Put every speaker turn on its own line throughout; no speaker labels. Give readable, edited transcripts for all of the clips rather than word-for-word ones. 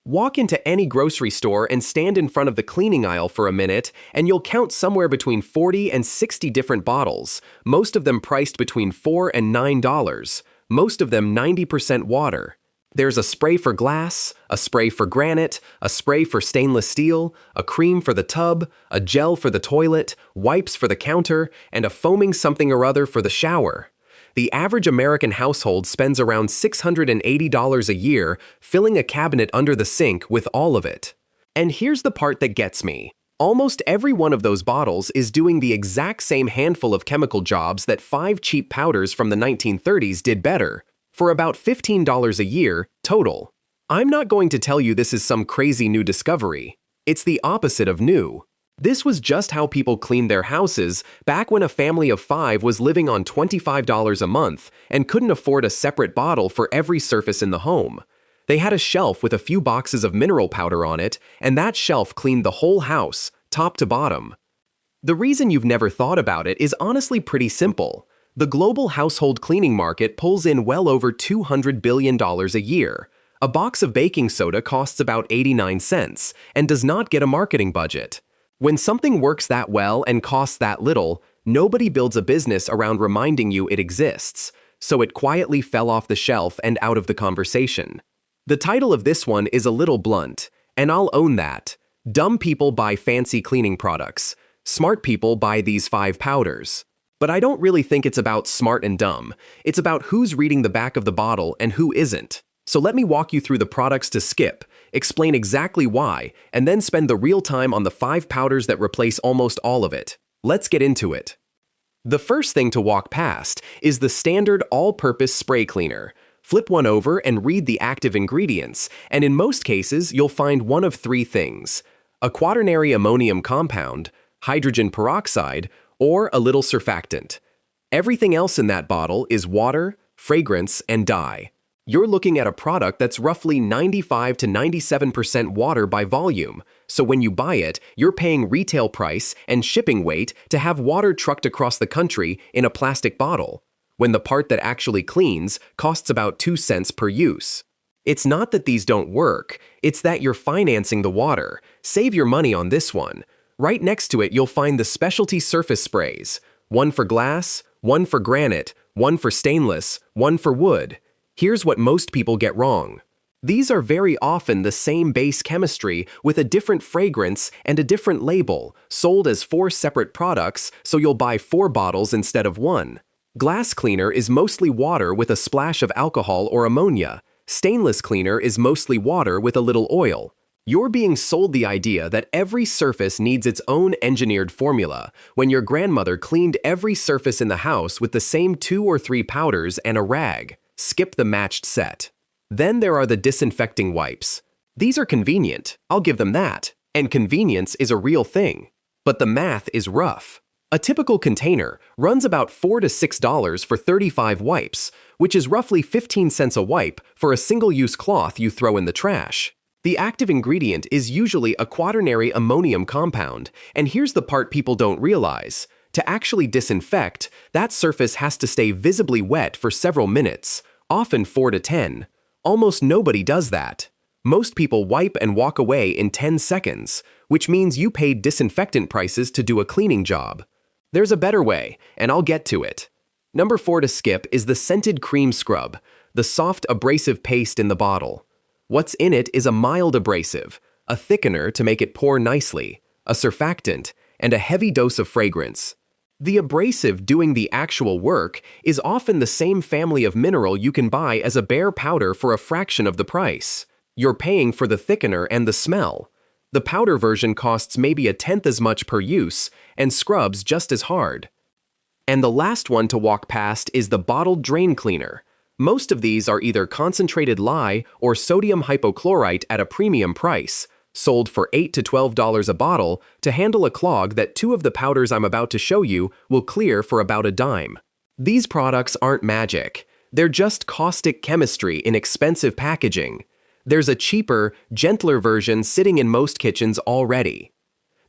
Walk into any grocery store and stand in front of the cleaning aisle for a minute, and you'll count somewhere between 40 and 60 different bottles, most of them priced between $4 and $9, most of them 90% water. There's a spray for glass, a spray for granite, a spray for stainless steel, a cream for the tub, a gel for the toilet, wipes for the counter, and a foaming something or other for the shower. The average American household spends around $680 a year filling a cabinet under the sink with all of it. And here's the part that gets me. Almost every one of those bottles is doing the exact same handful of chemical jobs that 5 cheap powders from the 1930s did better, for about $15 a year total. I'm not going to tell you this is some crazy new discovery. It's the opposite of new. This was just how people cleaned their houses back when a family of 5 was living on $25 a month and couldn't afford a separate bottle for every surface in the home. They had a shelf with a few boxes of mineral powder on it, and that shelf cleaned the whole house, top to bottom. The reason you've never thought about it is honestly pretty simple. The global household cleaning market pulls in well over $200 billion a year. A box of baking soda costs about 89 cents and does not get a marketing budget. When something works that well and costs that little, nobody builds a business around reminding you it exists, so it quietly fell off the shelf and out of the conversation. The title of this one is a little blunt, and I'll own that. Dumb people buy fancy cleaning products. Smart people buy these 5 powders. But I don't really think it's about smart and dumb. It's about who's reading the back of the bottle and who isn't. So let me walk you through the products to skip, explain exactly why, and then spend the real time on the 5 powders that replace almost all of it. Let's get into it. The first thing to walk past is the standard all-purpose spray cleaner. Flip one over and read the active ingredients, and in most cases, you'll find one of 3 things: a quaternary ammonium compound, hydrogen peroxide, or a little surfactant. Everything else in that bottle is water, fragrance, and dye. You're looking at a product that's roughly 95 to 97% water by volume, so when you buy it, you're paying retail price and shipping weight to have water trucked across the country in a plastic bottle, when the part that actually cleans costs about 2 cents per use. It's not that these don't work, it's that you're financing the water. Save your money on this one. Right next to it, you'll find the specialty surface sprays. One for glass, one for granite, one for stainless, one for wood. Here's what most people get wrong. These are very often the same base chemistry with a different fragrance and a different label, sold as 4 separate products, so you'll buy 4 bottles instead of 1. Glass cleaner is mostly water with a splash of alcohol or ammonia. Stainless cleaner is mostly water with a little oil. You're being sold the idea that every surface needs its own engineered formula, when your grandmother cleaned every surface in the house with the same 2 or 3 powders and a rag. Skip the matched set. Then there are the disinfecting wipes. These are convenient, I'll give them that, and convenience is a real thing. But the math is rough. A typical container runs about $4 to $6 for 35 wipes, which is roughly 15 cents a wipe for a single-use cloth you throw in the trash. The active ingredient is usually a quaternary ammonium compound, and here's the part people don't realize. To actually disinfect, that surface has to stay visibly wet for several minutes, often 4 to 10. Almost nobody does that. Most people wipe and walk away in 10 seconds, which means you paid disinfectant prices to do a cleaning job. There's a better way, and I'll get to it. Number 4 to skip is the scented cream scrub, the soft abrasive paste in the bottle. What's in it is a mild abrasive, a thickener to make it pour nicely, a surfactant, and a heavy dose of fragrance. The abrasive doing the actual work is often the same family of mineral you can buy as a bare powder for a fraction of the price. You're paying for the thickener and the smell. The powder version costs maybe 1/10 as much per use and scrubs just as hard. And the last one to walk past is the bottled drain cleaner. Most of these are either concentrated lye or sodium hypochlorite at a premium price, sold for $8 to $12 a bottle to handle a clog that 2 of the powders I'm about to show you will clear for about a dime. These products aren't magic. They're just caustic chemistry in expensive packaging. There's a cheaper, gentler version sitting in most kitchens already.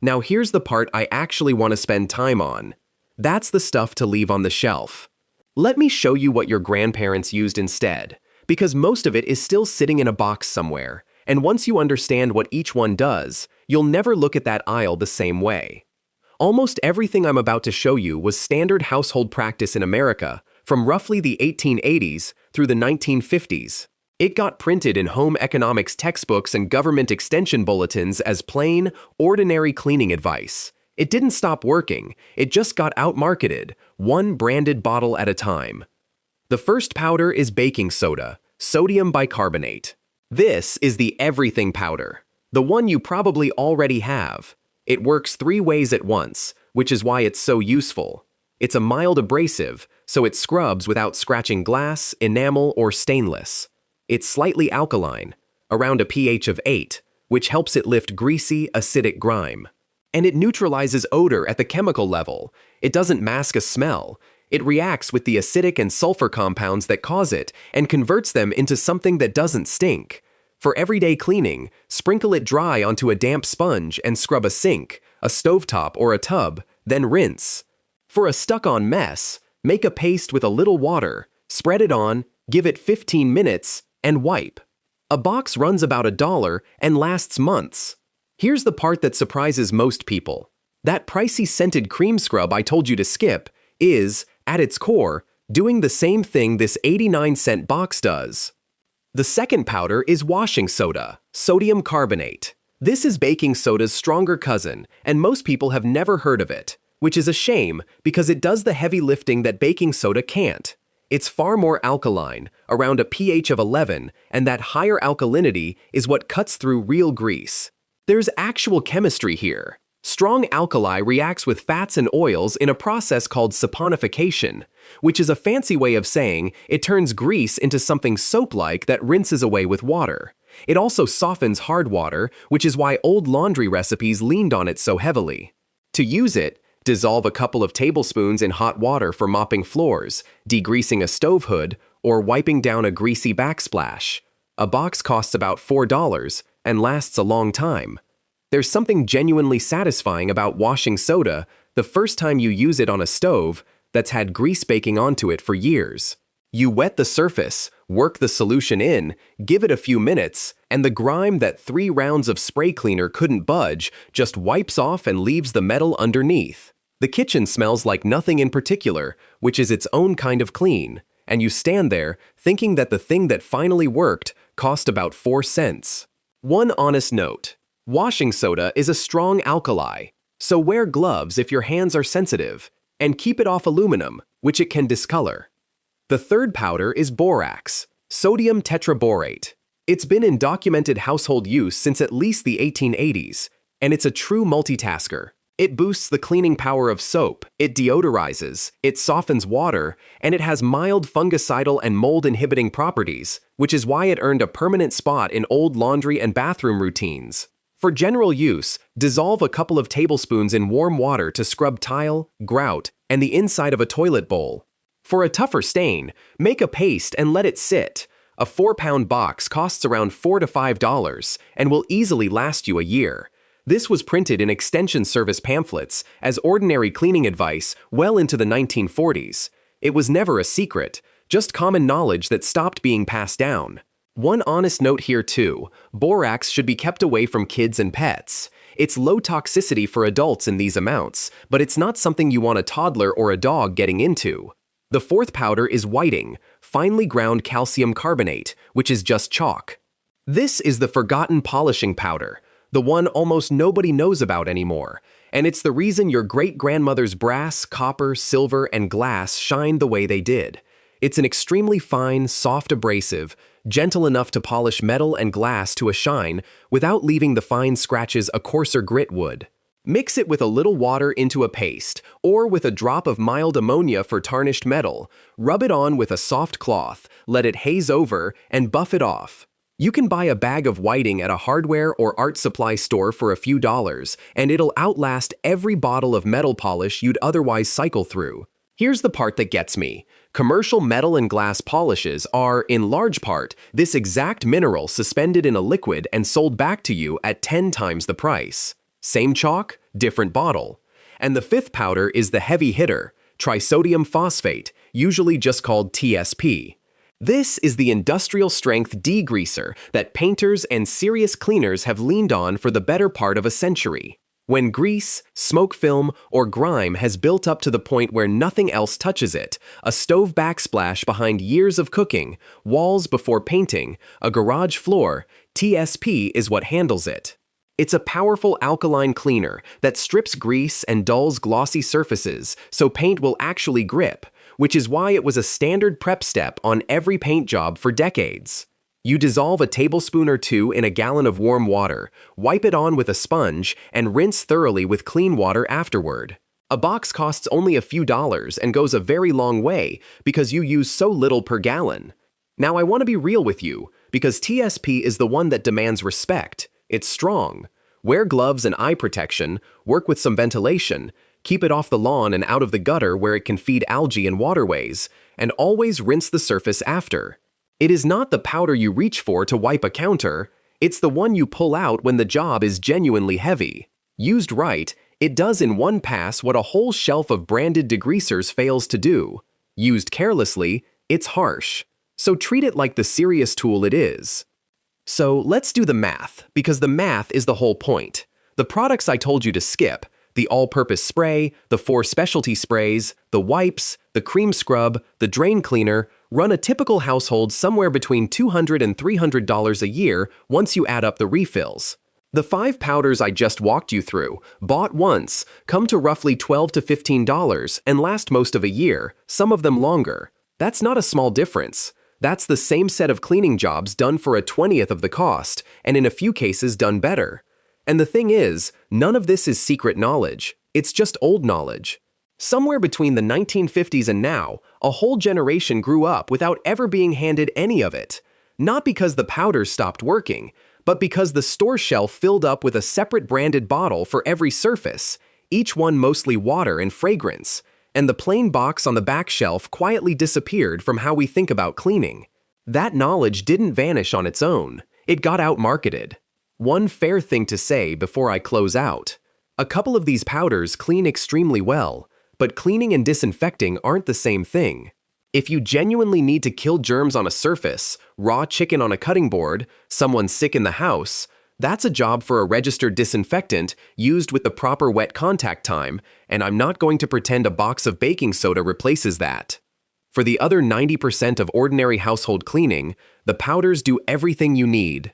Now here's the part I actually want to spend time on. That's the stuff to leave on the shelf. Let me show you what your grandparents used instead, because most of it is still sitting in a box somewhere, And once you understand what each one does, you'll never look at that aisle the same way. Almost everything I'm about to show you was standard household practice in America from roughly the 1880s through the 1950s. It got printed in home economics textbooks and government extension bulletins as plain, ordinary cleaning advice. It didn't stop working, it just got outmarketed, one branded bottle at a time. The first powder is baking soda, sodium bicarbonate. This is the everything powder, the one you probably already have. It works 3 ways at once, which is why it's so useful. It's a mild abrasive, so it scrubs without scratching glass, enamel, or stainless. It's slightly alkaline, around a pH of 8, which helps it lift greasy, acidic grime. And it neutralizes odor at the chemical level. It doesn't mask a smell. It reacts with the acidic and sulfur compounds that cause it and converts them into something that doesn't stink. For everyday cleaning, sprinkle it dry onto a damp sponge and scrub a sink, a stovetop, or a tub, then rinse. For a stuck-on mess, make a paste with a little water, spread it on, give it 15 minutes, and wipe. A box runs about $1 and lasts months. Here's the part that surprises most people. That pricey scented cream scrub I told you to skip is, at its core, doing the same thing this 89-cent box does. The second powder is washing soda, sodium carbonate. This is baking soda's stronger cousin, and most people have never heard of it, which is a shame because it does the heavy lifting that baking soda can't. It's far more alkaline, around a pH of 11, and that higher alkalinity is what cuts through real grease. There's actual chemistry here. Strong alkali reacts with fats and oils in a process called saponification, which is a fancy way of saying it turns grease into something soap-like that rinses away with water. It also softens hard water, which is why old laundry recipes leaned on it so heavily. To use it, dissolve a couple of tablespoons in hot water for mopping floors, degreasing a stove hood, or wiping down a greasy backsplash. A box costs about $4 and lasts a long time. There's something genuinely satisfying about washing soda the first time you use it on a stove that's had grease baking onto it for years. You wet the surface, work the solution in, give it a few minutes, and the grime that 3 rounds of spray cleaner couldn't budge just wipes off and leaves the metal underneath. The kitchen smells like nothing in particular, which is its own kind of clean, and you stand there thinking that the thing that finally worked cost about 4 cents. One honest note. Washing soda is a strong alkali, so wear gloves if your hands are sensitive, and keep it off aluminum, which it can discolor. The third powder is borax, sodium tetraborate. It's been in documented household use since at least the 1880s, and it's a true multitasker. It boosts the cleaning power of soap, it deodorizes, it softens water, and it has mild fungicidal and mold-inhibiting properties, which is why it earned a permanent spot in old laundry and bathroom routines. For general use, dissolve a couple of tablespoons in warm water to scrub tile, grout, and the inside of a toilet bowl. For a tougher stain, make a paste and let it sit. A 4-pound box costs around $4 to $5 and will easily last you a year. This was printed in extension service pamphlets as ordinary cleaning advice well into the 1940s. It was never a secret, just common knowledge that stopped being passed down. One honest note here too, borax should be kept away from kids and pets. It's low toxicity for adults in these amounts, but it's not something you want a toddler or a dog getting into. The fourth powder is whiting, finely ground calcium carbonate, which is just chalk. This is the forgotten polishing powder, the one almost nobody knows about anymore, and it's the reason your great-grandmother's brass, copper, silver, and glass shined the way they did. It's an extremely fine, soft abrasive, gentle enough to polish metal and glass to a shine without leaving the fine scratches a coarser grit would. Mix it with a little water into a paste, or with a drop of mild ammonia for tarnished metal. Rub it on with a soft cloth, let it haze over, and buff it off. You can buy a bag of whiting at a hardware or art supply store for a few dollars, and it'll outlast every bottle of metal polish you'd otherwise cycle through. Here's the part that gets me. Commercial metal and glass polishes are, in large part, this exact mineral suspended in a liquid and sold back to you at 10 times the price. Same chalk, different bottle. And the fifth powder is the heavy hitter, trisodium phosphate, usually just called TSP. This is the industrial-strength degreaser that painters and serious cleaners have leaned on for the better part of a century. When grease, smoke film, or grime has built up to the point where nothing else touches it, a stove backsplash behind years of cooking, walls before painting, a garage floor, TSP is what handles it. It's a powerful alkaline cleaner that strips grease and dulls glossy surfaces so paint will actually grip, which is why it was a standard prep step on every paint job for decades. You dissolve a tablespoon or two in a gallon of warm water, wipe it on with a sponge, and rinse thoroughly with clean water afterward. A box costs only a few dollars and goes a very long way because you use so little per gallon. Now I want to be real with you, because TSP is the one that demands respect. It's strong. Wear gloves and eye protection, work with some ventilation, keep it off the lawn and out of the gutter where it can feed algae and waterways, and always rinse the surface after. It is not the powder you reach for to wipe a counter, it's the one you pull out when the job is genuinely heavy. Used right, it does in one pass what a whole shelf of branded degreasers fails to do. Used carelessly, it's harsh. So treat it like the serious tool it is. So let's do the math, because the math is the whole point. The products I told you to skip, the all-purpose spray, the 4 specialty sprays, the wipes, the cream scrub, the drain cleaner, run a typical household somewhere between $200 and $300 a year once you add up the refills. The 5 powders I just walked you through, bought once, come to roughly $12 to $15 and last most of a year, some of them longer. That's not a small difference. That's the same set of cleaning jobs done for a 20th of the cost, and in a few cases done better. And the thing is, none of this is secret knowledge. It's just old knowledge. Somewhere between the 1950s and now, a whole generation grew up without ever being handed any of it. Not because the powders stopped working, but because the store shelf filled up with a separate branded bottle for every surface, each one mostly water and fragrance, and the plain box on the back shelf quietly disappeared from how we think about cleaning. That knowledge didn't vanish on its own. It got out-marketed. One fair thing to say before I close out. A couple of these powders clean extremely well, but cleaning and disinfecting aren't the same thing. If you genuinely need to kill germs on a surface, raw chicken on a cutting board, someone sick in the house, that's a job for a registered disinfectant used with the proper wet contact time, and I'm not going to pretend a box of baking soda replaces that. For the other 90% of ordinary household cleaning, the powders do everything you need.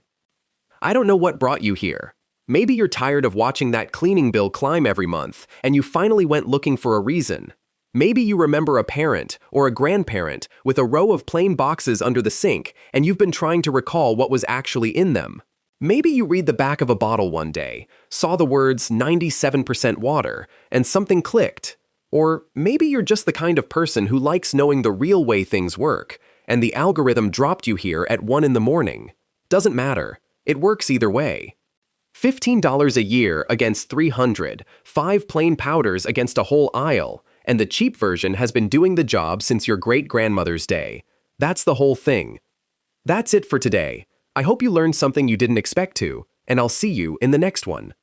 I don't know what brought you here. Maybe you're tired of watching that cleaning bill climb every month, and you finally went looking for a reason. Maybe you remember a parent or a grandparent with a row of plain boxes under the sink, and you've been trying to recall what was actually in them. Maybe you read the back of a bottle one day, saw the words 97% water, and something clicked. Or maybe you're just the kind of person who likes knowing the real way things work, and the algorithm dropped you here at 1 in the morning. Doesn't matter. It works either way. $15 a year against $300, 5 plain powders against a whole aisle, and the cheap version has been doing the job since your great-grandmother's day. That's the whole thing. That's it for today. I hope you learned something you didn't expect to, and I'll see you in the next one.